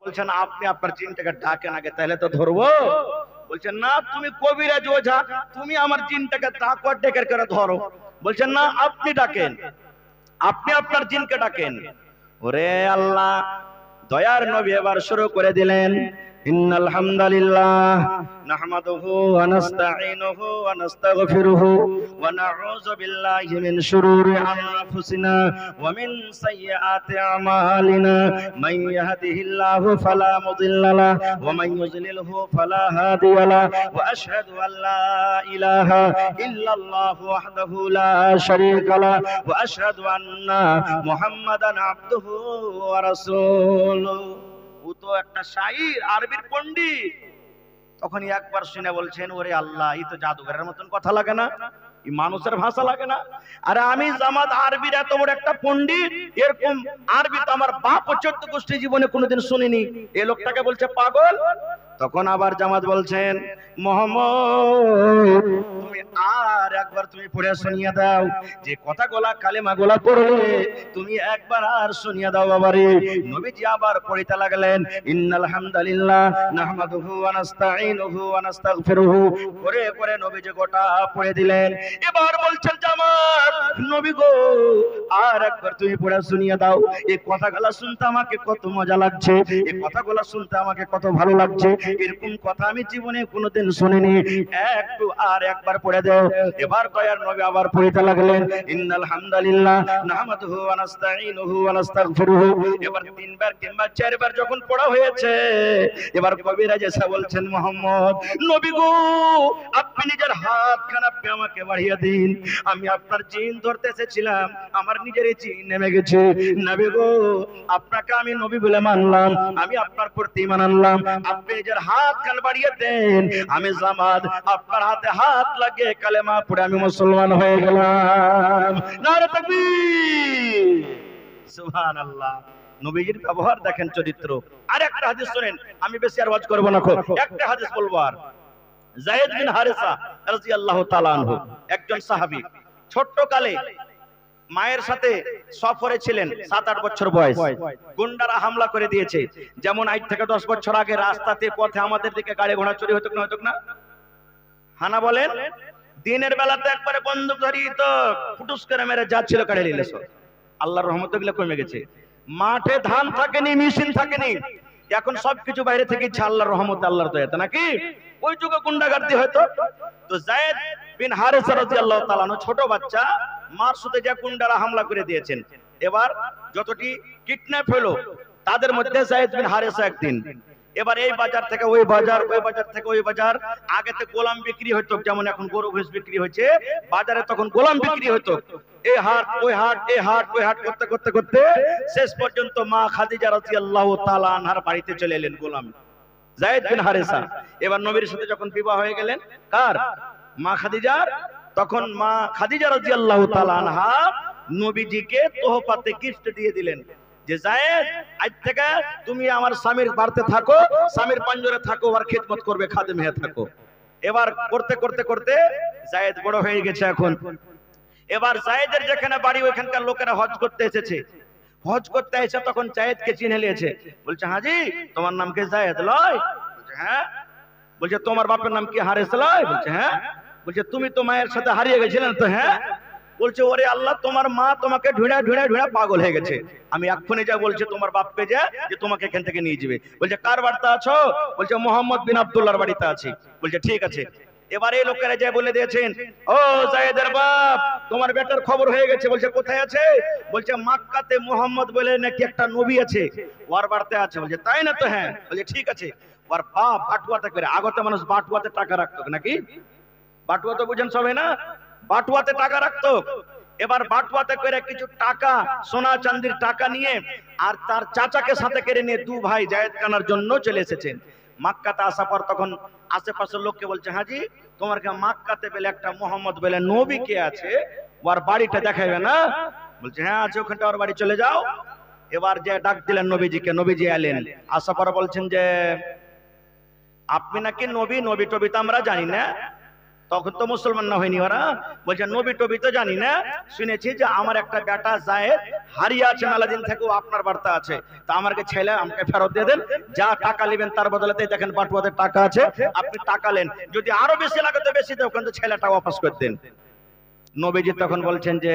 বলছেন আপনি আপনার জিনটাকে ডাকেন আগে, তাহলে তো ধরবো। বলছেন না, তুমি কবিরাজ ওঝা, তুমি আমার জিনটাকে ডাকো আর ডেকে করে ধরো। বলছেন না, আপনি ডাকেন, আপনি আপনার জিনকে ডাকেন। ওরে আল্লাহ, দয়ার নবী এবার শুরু করে দিলেন, ইন্নাল হামদালিল্লাহ নাহমাদুহু ওয়া নাস্তাঈনুহু ওয়া নাস্তাগফিরুহু ওয়া নাউযু বিল্লাহি মিন শুরুরি আনফুসিনা ওয়া মিন সাইয়্যাতি আমালিনা মান ইয়াহদিহিল্লাহু ফালা মুদিল্লা লাহু ওয়া মান ইউযলিলহু ফালা হাদিয়া লাহু ওয়া আশহাদু আল লা ইলাহা ইল্লাল্লাহু ওয়াহদাহু লা শারীকা লাহু ওয়া আশহাদু আন্না মুহাম্মাদান আবদুহু ওয়া রাসূলুহু। ও তো একটা শায়র, আরবির পণ্ডিত। তখনই একবার শুনে বলছেন, ওরে আল্লাহ, এই তো জাদুঘরের মতন কথা লাগে না, এই মানুষের ভাষা লাগে না। আরে আমি জামাত আরবির এত বড় একটা পণ্ডিত, এরকম আরবি তো আমার বাপ ও 14 গোষ্ঠী জীবনে কোনোদিন শুনিনি। এই লোকটাকে বলছে পাগল। তখন আবার জামাত বলছেন, মোহাম্মদ, তুমি আর একবার তুমি পড়ে শুনিয়ে দাও, যে কথাগুলা কালেমা গুলা পড়লে তুমি একবার আর শুনিয়ে দাও বাবারে। নবীজি আবার পড়তে লাগলেন, ইন্নাল হামদালিল্লাহ নাহমাদুহু ওয়া নাস্তাঈনুহু ওয়া নাস্তাগফিরুহু, করে করে নবীজি গোটা পড়ে দিলেন। এবার বলছেন জামাত, নবী গো, আর একবার তুমি পড়ে শুনিয়ে দাও, এই কথাগুলা শুনতে আমাকে কত মজা লাগছে, এই কথাগুলা শুনতে আমাকে কত ভালো লাগছে, এরকম কথা আমি জীবনে কোনোদিন শুনিনি, একটু আর একবার পড়ে দাও। এবার দয়ার নবী আবার পড়তে লাগলেন, ইন্নাল হামদালিল্লাহ নাহমাদুহু ওয়া নাস্তাঈনুহু ওয়া নাস্তাগফিরুহু। এবার 3 বার কিংবা 4 বার যখন পড়া হয়েছে, এবার কবিরাজ এসে বলছেন, মুহাম্মদ নবী গো, আপনি নিজের হাতখানা আপনি আমাকে বাড়িয়ে দিন, আমি আপনার জিন ধরতে এসেছিলাম, আমার নিজের জিন নেমে গেছে। নবী গো, আপনাকে আমি নবী বলে মানলাম, আমি আপনার প্রতি ঈমান আনলাম, আপনি নিজের হাতখান বাড়িয়ে দেন, আমি জামাত আপনার হাতে হাত লাগিয়ে কালেমা পড়ে আমি মুসলমান হয়ে গেলাম। নারে তাকবীর, সুবহানাল্লাহ। নবীজির ব্যবহার দেখেন, চরিত্র। আর একটা হাদিস শুনেন, আমি বেশি আর ওয়াজ করব না, একটা হাদিস বলবো। আর যায়েদ বিন হারিসা রাদিয়াল্লাহু তাআলা আনহু একজন সাহাবী, ছোট্ট কালে মায়ের সাথে সফরে ছিলেন, 7-8 বছর বয়স, গুন্ডারা হামলা করে দিয়েছে। যেমন 8 থেকে 10 বছর আগে রাস্তাতে পথে আমাদের দিকে গাড়ি ঘোড়া চুরি হতো না, হতো না? হানা বলেন, দিনের বেলাতে একবারে বন্দুক ধরি তো ফুটুস করে মেরে যাচ্ছিল কাড়ে নিলে সব। আল্লাহর রহমতে গুলো কমে গেছে। মাঠে ধান থাকেনি, মেশিন থাকেনি, এখন সবকিছু বাইরে থেকে ইচ্ছা, আল্লাহর রহমতে, আল্লাহর দয়াতে নাকি। ওই যুগে গুন্ডাগার্দি হয়তো। তো যায়েদ বিন হারিসা রাদিয়াল্লাহু তাআলা আনহু ছোট বাচ্চা, মার সাথে যে গুন্ডারা হামলা করে দিয়েছেন। এবার যতটি কিডন্যাপ হলো, তাদের মধ্যে যায়েদ বিন হারিসা একদিন, এবার এই বাজার থেকে ওই বাজার, ওই বাজার থেকে ওই বাজার, আগেতে গোলাম বিক্রি হতো, যেমন এখন গরু ভেস বিক্রি হয়েছে, বাজারে তখন গোলাম বিক্রি হতো। এই হাট ওই হাট, এই হাট ওই হাট করতে করতে করতে শেষ পর্যন্ত মা খাদিজা রাদিয়াল্লাহু তাআলা আনহার বাড়িতে চলে এলেন গোলাম যায়েদ বিন হারিসা। এবার নবীর সাথে যখন বিবাহ হয়ে গেলেন, কার? মা খাদিজার। তখন মা খাদিজা রাদিয়াল্লাহু তাআলা আনহা নবীজিকে তোহফাতে গিফট দিয়ে দিলেন, যে যায়েদ, আজ থেকে তুমি আমার স্বামীর বাড়িতে থাকো, স্বামীর পাঞ্জরে থাকো, আর খিদমত করবে, খাদেম হয়ে থাকো। এবার করতে করতে করতে যায়েদ বড় হয়ে গেছে এখন। এবার যায়েদের যেখানে বাড়ি, ওইখানকার লোকেরা হজ করতে এসেছে। হজ করতে এসে তখন যায়েদকে চিনে নিয়েছে। বলছে, হাজি, তোমার নাম কি যায়েদ লয়? বলছে, হ্যাঁ। বলছে, তোমার বাপের নাম কি হারিস লয়? বলছে, হ্যাঁ। বলছে, তুমি তো মায়ের সাথে হারিয়ে গেছিলেন তো? হ্যাঁ। বলছে, ওরে আল্লাহ, তোমার মা তোমাকে ঢুঁড়া ঢুঁড়া ঢুঁড়া পাগল হয়ে গেছে, আমি এক্ষুনি যা বলছে তোমার বাপকে যা, যে তোমাকে এখান থেকে নিয়ে যাবে। বলছে, কার বাড়িতে আছো? বলছে, মোহাম্মদ বিন আব্দুল্লাহর বাড়িতে আছি। বলছে, ঠিক আছে। এবার এই লোকেরা যা বলে দিয়েছেন, ও যায়েদের বাপ, তোমার বেটার খবর হয়ে গেছে। বলছে, কোথায় আছে? বলছে, মক্কাতে মুহাম্মদ বলে নাকি একটা নবী আছে, ওর বাড়িতে আছে। বলছে, তাই না? তো হ্যাঁ। বলছে, ঠিক আছে। ওর বাপ বাটুয়াতে করে, আগতে মানুষ বাটুয়াতে টাকা রাখতো নাকি, বাটুয়া তো বুঝেন সবাই না, বাটুয়াতে টাকা রাখতো। এবার বাটুয়াতে করে কিছু টাকা, সোনা চাঁদির টাকা নিয়ে আর তার চাচাকে সাথে করে নিয়ে 2 ভাই যায়েদ খানার জন্য চলে এসেছেন। মক্কাতে আসার পর তখন আশেপাশের লোককে বলছে, হাজি, তোমার কে মক্কাতে বলে একটা মোহাম্মদ বলে নবী কে আছে, ওর বাড়িটা দেখাবে না? বলছে, হ্যাঁ আছে, ওখানটা ওর বাড়ি চলে যাও। এবার যে ডাক দিলেন নবীজিকে, নবীজি এলেন। আসার পর বলছেন যে, আপনি নাকি নবী, নবী টবি তো আমরা জানি না, তখন তো মুসলমান না হয়নি ওরা, বলছে নবী টবি তো জানি না, শুনেছি যে আমার একটা বেটা জায়েদ হারিয়ে আছে মেলাদিন থেকে, ও আপনার বার্তা আছে, তা আমাকে ছেলে আমাকে ফেরত দিয়ে দেন, যা টাকা নেবেন তার বদলেতে দেখেন বাটুয়াদের টাকা আছে, আপনি টাকা নেন, যদি আরো বেশি লাগে তো বেশি দেন, কিন্তু ছেলেটা ওয়াপাস করে দেন। নবীজি তখন বলছেন যে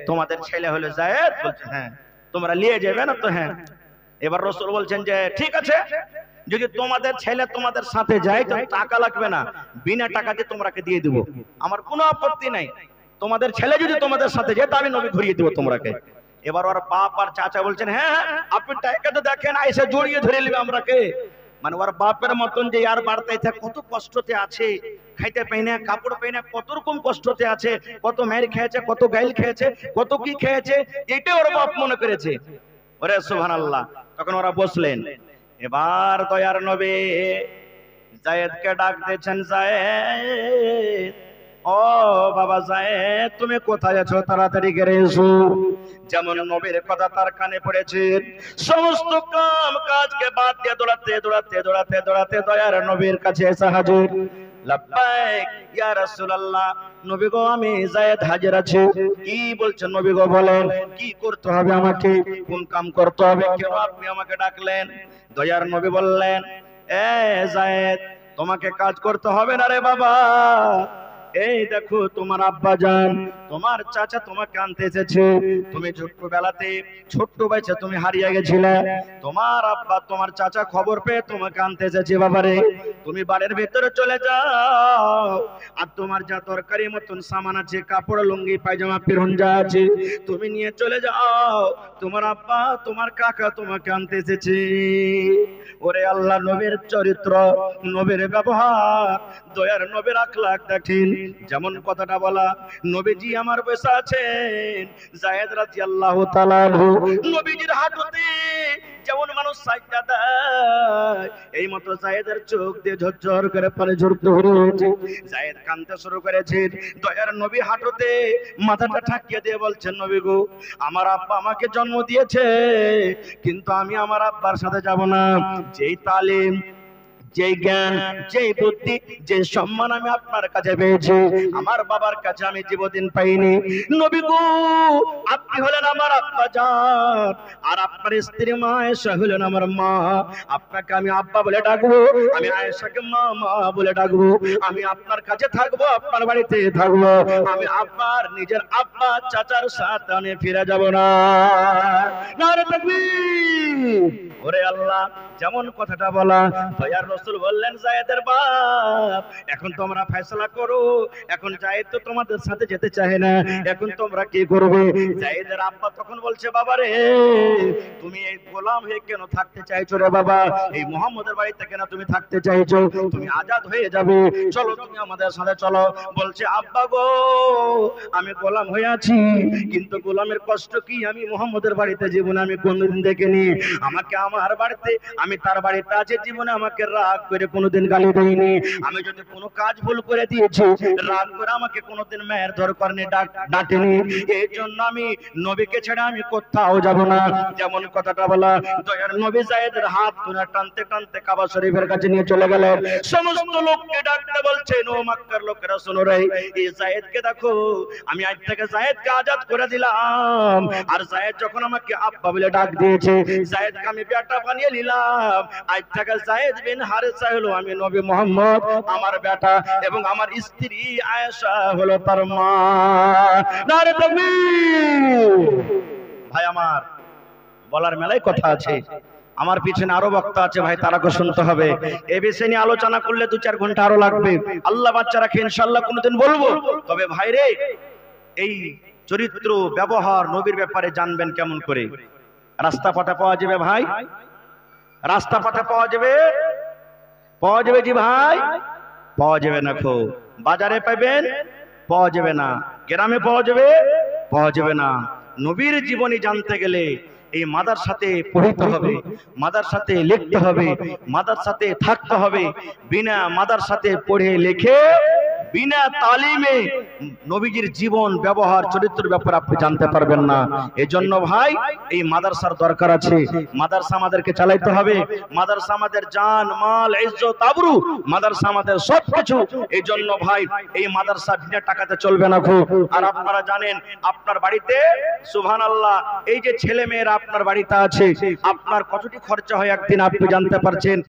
তোমাদের ছেলে হলো জায়েদ? বলছে হ্যাঁ। তোমরা নিয়ে যাবে না? তো হ্যাঁ। এবার রাসূল বলছেন যে ঠিক আছে, যদি তোমাদের ছেলে তোমাদের সাথে যায় তো টাকা লাগবে না, বিনা টাকাতে তোমরাকে দিয়ে দেব, আমার কোনো আপত্তি নাই। তোমাদের ছেলে যদি তোমাদের সাথে যায় তা আমি নবী ঘুরিয়ে দেবো তোমরাকে। এবার ওর বাপ আর চাচা বলছেন হ্যাঁ আপনি টাকা তো দেখেন, আইসে জড়িয়ে ধরে নেবে আমরাকে। মানে ওর বাপের মতন যে আর বাড়তে কত কষ্টতে আছে, খাইতে পাই না, কাপড় পাই না, কত রকম কষ্টতে আছে, কত মায়ের খেয়েছে, কত গাইল খেয়েছে, কত কি খেয়েছে, এটা ওর বাপ মনে করেছে। ওরে সুবহানাল্লাহ। তখন ওরা বসলেন। এবার দয়ার নবী জায়েদকে ডাক দিয়েছেন, জায়েদ, ও বাবা জায়েদ, তুমি কোথায় আছো? তাড়াতাড়ি করে এসো। যেমন নবীর কথা তার কানে পড়েছে, সমস্ত কাম কাজকে বাদ দিয়ে দৌড়াতে দৌড়াতে দৌড়াতে দৌড়াতে দয়ার নবীর কাছে এসে হাজির। লাব্বাইক ইয়া রাসূলুল্লাহ, নবী গো আমি জায়েদ হাজির আছি। কি বলছেন নবী গো? বলেন কি করতে হবে আমাকে, কোন কাম করতে হবে, কেন আপনি আমাকে ডাকলেন? দয়ার নবী বললেন, এ জায়েদ, তোমাকে কাজ করতে হবে না রে বাবা, এই দেখো তোমার আব্বা জান, তোমার চাচা তোমাকে আনতে এসেছে। তুমি ছোট্টবেলাতে ছোট্ট বয়সে তুমি হারিয়ে গেছিলে, তোমার আব্বা তোমার চাচা খবর পেয়ে তোমাকে আনতে এসেছে। বাবারে তুমি বাড়ির ভেতরে চলে যাও, আর তোমার যা তরকারি মতন সামান আছে, কাপড় লুঙ্গি পায়জামা পিরন যা আছে, তুমি নিয়ে চলে যাও, তোমার আব্বা তোমার কাকা তোমাকে আনতে এসেছে। ওরে আল্লাহ নবীর চরিত্র, নবীর ব্যবহার, দয়ার নবীর আখলাক দেখেন। যেমন কথাটা বলা, নবীজি আমার বসে আছেন, জায়েদ রাদিয়াল্লাহু তাআলা নবীজির হাঁটুতে যেমন মানুষ সাজদা দেয়, এই মতো জায়েদের চোখ দিয়ে ঝরঝর করে পানি ঝরতে হয়েছে। জায়েদ কাঁদতে শুরু করেছে। দয়ার নবী হাঁটুতে মাথাটা ঠাকিয়ে দিয়ে বলছেন, নবী গো, আমার আব্বা আমাকে জন্ম দিয়েছে, কিন্তু আমি আমার আব্বার সাথে যাব না। যেই তালিম, যে জ্ঞান, যে বুদ্ধি, যে সম্মান আমি আপনার কাছে পেয়েছি, আমার বাবার কাছে আমি জীবদিন পাইনি। নবী গো, আপনি হলেন আমার আব্বা জান, আর আপনার স্ত্রী মা আয়েশা হলেন আমার মা। আপনাকে আমি আব্বা বলে ডাকবো, আমি আয়েশাকে মা মা বলে ডাকবো। আমি আপনার কাছে থাকবো, আপনার বাড়িতে থাকবো, আমি আব্বার নিজের আব্বা চাচার সাথে আমি ফিরে যাব না। নারে তাকবীর। ওরে আল্লাহ, যেমন কথাটা বলা, দয়ার রাসূল বললেন, জায়েদের বাপ, এখন তোমরা ফয়সালা করো। এখন জায়েদ তো তোমাদের সাথে যেতে চায় না, এখন তোমরা কি করবে? জায়েদের আব্বা তখন বলছে, বাবা রে, তুমি এই গোলাম হয়ে কেন থাকতে চাইছো রে বাবা? এই মুহাম্মদের বাড়িতে কেন তুমি থাকতে চাইছো? তুমি আজাদ হয়ে যাবে, চলো তুমি আমাদের সাথে চলো। বলছে, আব্বা গো, আমি গোলাম হয়ে আছি, কিন্তু গোলামের কষ্ট কি আমি মুহাম্মদের বাড়িতে জীবনে আমি কোনদিন দেখিনি। আমাকে আমার বাড়িতে, আমি তার বাড়িতে আছি, জীবনে আমাকে রাগ করে কোনোদিন গালি দেয়নি। আমি যদি কোনো কাজ ভুল করে দিয়েছি, রাগ করে আমাকে কোনোদিন মায়ের দরকার নেই, ডাঁটেনি। এই জন্য আমি নবীকে ছেড়ে আমি কোথাও যাব না। যেমন কথাটা বলা, দয়ার নবী জায়েদের হাত ধরে টানতে টানতে কাবা শরীফের কাছে নিয়ে চলে গেলেন। সমস্ত লোককে ডাকতে বলছেন, ও মক্কার লোকেরা শোনো রে, এই জায়েদকে দেখো, আমি আজ থেকে জায়েদকে আজাদ করে দিলাম। আর জায়েদ যখন আমাকে আব্বা বলে ডাক দিয়েছে, জায়েদকে আমি বেটা বানিয়ে নিলাম। আজ থেকে জায়েদ বিন হারেসা হলো আমি নবী মুহাম্মদ আমার বেটা, এবং আমার স্ত্রী আয়েশা হলো তার মা। নারে তাকবীর। ভাই আমার, বলার মেলায় কথা আছে, আমার পিছনে আরো বক্তা আছে ভাই, তারাকে শুনতে হবে। এই বিষয় নিয়ে আলোচনা করলে 2-4 ঘন্টা আরো লাগবে। আল্লাহ বাচ্চা রাখে, ইনশাআল্লাহ কোনোদিন বলবো। তবে ভাই রে, এই চরিত্র ব্যবহার নবীর ব্যাপারে জানবেন কেমন করে? রাস্তা পথে পাওয়া যাবে ভাই, রাস্তা পথে পাওয়া যাবে, পাওয়া যাবে জি ভাই, পাওয়া যাবে না। খো বাজারে পাবেন, পাওয়া যাবে না। গ্রামে পাওয়া যাবে, পাওয়া যাবে না। নবীর জীবনী জানতে গেলে এই মাদ্রাসাতে পড়তে হবে, মাদ্রাসাতে লিখতে হবে, মাদ্রাসাতে থাকতে হবে। বিনা মাদ্রাসাতে পড়ে লিখে বিনা তালিমে নবীজির জীবন ব্যবহার চরিত্রের ব্যাপারে আপনি জানতে পারবেন না। এজন্য ভাই এই মাদ্রাসার দরকার আছে। মাদ্রাসা আমাদেরকে চালাইতে হবে। মাদ্রাসা আমাদের জান মাল ইজ্জত আবরু, মাদ্রাসা আমাদের সবকিছু। এজন্য ভাই এই মাদ্রাসা বিনা টাকাতে চলবে না খুব। আর আপনারা জানেন আপনার বাড়িতে সুবহানাল্লাহ এই যে ছেলে মেয়েরা আপনার বাড়িতে আছে, আপনার কতটি খরচা হয় একদিন আপনি জানতে পারছেন।